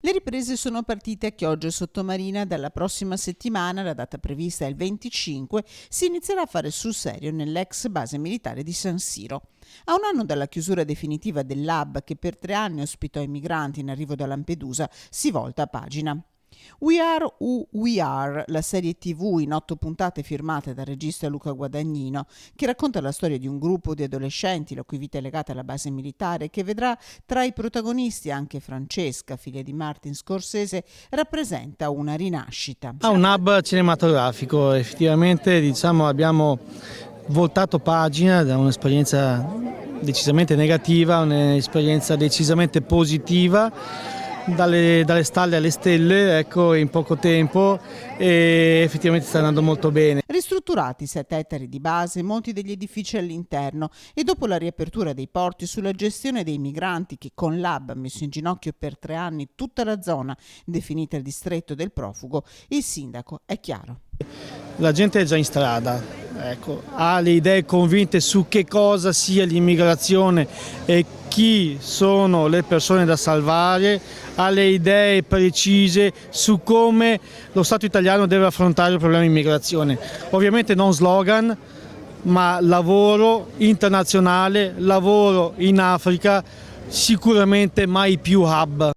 Le riprese sono partite a Chioggia Sottomarina. Dalla prossima settimana, la data prevista è il 25, si inizierà a fare sul serio nell'ex base militare di San Siro. A un anno dalla chiusura definitiva dell'hub, che per 3 anni ospitò i migranti in arrivo da Lampedusa, si volta a pagina. We Are Who We Are, la serie TV in 8 puntate firmate dal regista Luca Guadagnino, che racconta la storia di un gruppo di adolescenti la cui vita è legata alla base militare, che vedrà tra i protagonisti anche Francesca, figlia di Martin Scorsese, rappresenta una rinascita. Un hub cinematografico, effettivamente abbiamo voltato pagina da un'esperienza decisamente negativa a un'esperienza decisamente positiva. Dalle stalle alle stelle, in poco tempo, e effettivamente sta andando molto bene. Ristrutturati 7 ettari di base, molti degli edifici all'interno, e dopo la riapertura dei porti, sulla gestione dei migranti che con l'hub ha messo in ginocchio per 3 anni tutta la zona definita il distretto del profugo, il sindaco è chiaro. La gente è già in strada, ha le idee convinte su che cosa sia l'immigrazione e chi sono le persone da salvare, ha le idee precise su come lo Stato italiano deve affrontare il problema immigrazione. Ovviamente non slogan, ma lavoro internazionale, lavoro in Africa, sicuramente mai più hub.